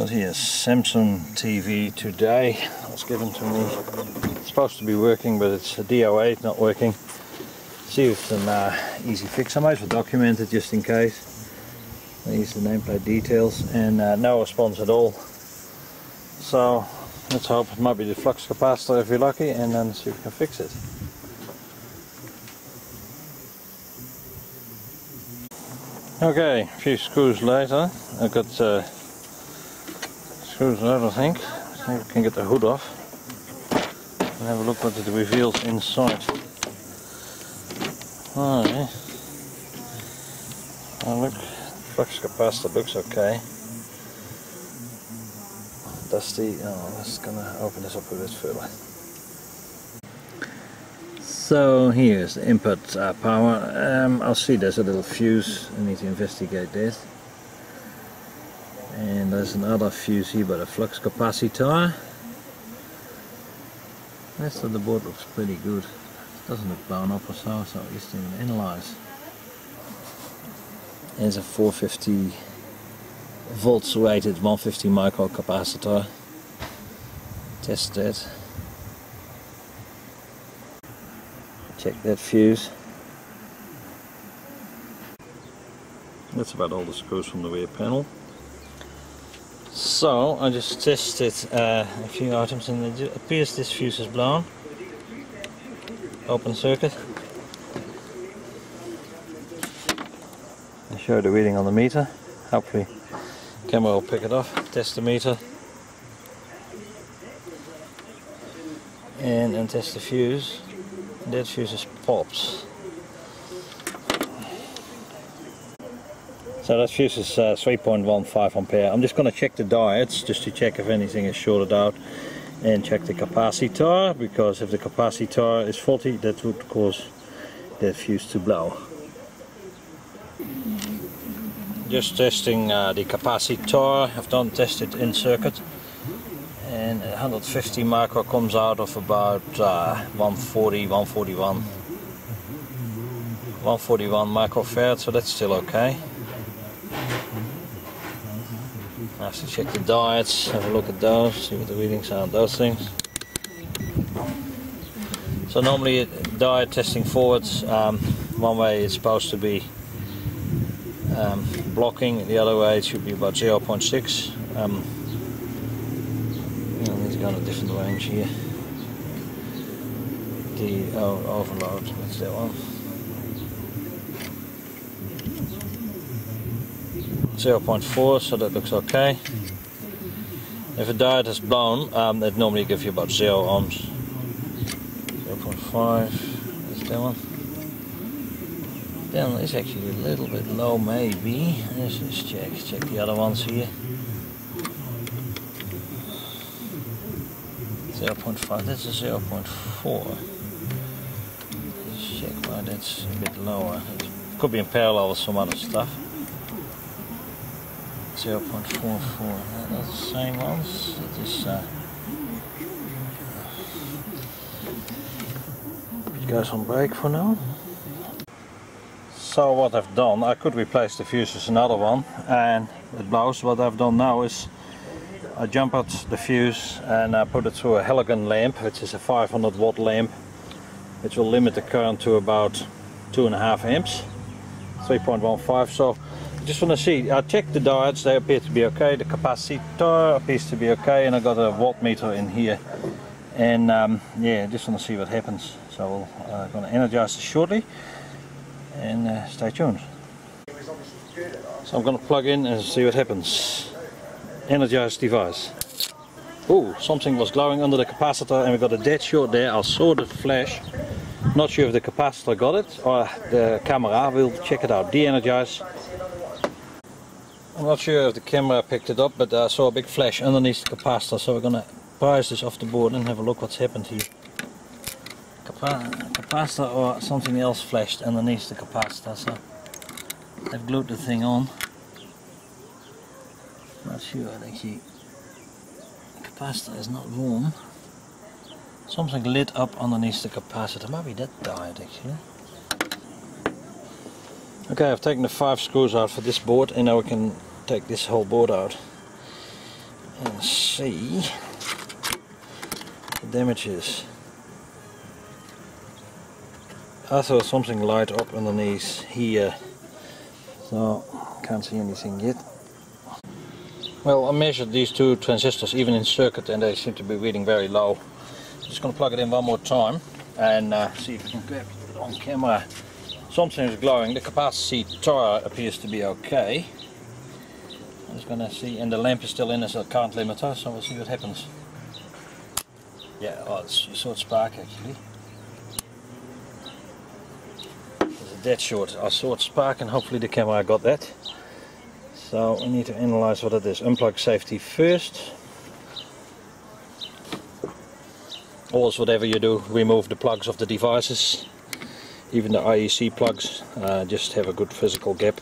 got here Samsung TV today. It was given to me. It's supposed to be working, but it's a DOA not working. See if it's an easy fix. I might as well document it just in case. These are the nameplate details, and no response at all. So let's hope it might be the flux capacitor if you're lucky, and then see if we can fix it. Okay, a few screws later. I've got screws out, I think. See if we can get the hood off and have a look what it reveals inside. Oh, yeah. Oh, look, flux capacitor looks okay. Dusty. Oh, I'm just gonna open this up a bit further. So here's the input power. I'll see there's a little fuse. I need to investigate this. And there's another fuse here by the flux capacitor. The rest of the board looks pretty good. It doesn't look blown up or so, so just need to analyze. There's a 450 volts rated 150 micro capacitor. Test that. Check that fuse. That's about all the screws from the rear panel. So I just tested a few items, and it appears this fuse is blown. Open circuit. I'll show you the reading on the meter. Hopefully the camera will pick it up. Test the meter. And test the fuse. That fuse is popped. So that fuse is 3.15 ampere. I'm just going to check the diodes just to check if anything is shorted out, and check the capacitor, because if the capacitor is faulty that would cause that fuse to blow. Just testing the capacitor. I've done tested in circuit, and 150 micro comes out of about 141 microfarad, so that's still okay. I have to check the diodes, have a look at those, see what the readings are on those things. So normally diode testing forwards, one way it's supposed to be blocking, the other way it should be about 0.6. Let's go on a different range here. The overload, what's that one? 0.4, so that looks okay. If a diode is blown, it normally gives you about 0 ohms. 0.5, that's that one. Then it's actually a little bit low, maybe. Let's just check the other ones here. 0.5, that's a 0.4. Let's check why that's a bit lower. It could be in parallel with some other stuff. 0.44, that's the same ones. It is, it goes on break for now. So what I've done, I could replace the fuse with another one and it blows. What I've done now is I jump out the fuse and I put it through a halogen lamp, which is a 500 watt lamp, which will limit the current to about 2.5 amps, 3.15. So I just want to see, I checked the diodes, they appear to be okay, the capacitor appears to be okay, and I got a voltmeter in here, and yeah, just want to see what happens. So we're going to energize this shortly, and stay tuned. So I'm going to plug in and see what happens. Energize device. Oh, something was glowing under the capacitor and we got a dead short there. I saw the flash. Not sure if the capacitor got it or the camera. We'll check it out. De-energize. I'm not sure if the camera picked it up, but I saw a big flash underneath the capacitor, so we're gonna prise this off the board and have a look what's happened here. Capacitor or something else flashed underneath the capacitor, so I've glued the thing on. Not sure, actually. The capacitor is not warm. Something lit up underneath the capacitor. Maybe that died actually. Okay, I've taken the 5 screws out for this board, and now we can take this whole board out. and see the damages. I saw something light up underneath here, so can't see anything yet. Well, I measured these two transistors even in circuit and they seem to be reading very low. Just going to plug it in one more time and see if we can grab it on camera. Something is glowing. The capacitor appears to be okay. I'm just going to see, and the lamp is still in as a current limiter, so we'll see what happens. Yeah, oh, you saw it spark actually. There's a dead short. I saw it spark and hopefully the camera got that. So we need to analyze what it is. Unplug safety first. Always, whatever you do, remove the plugs of the devices. Even the IEC plugs, just have a good physical gap.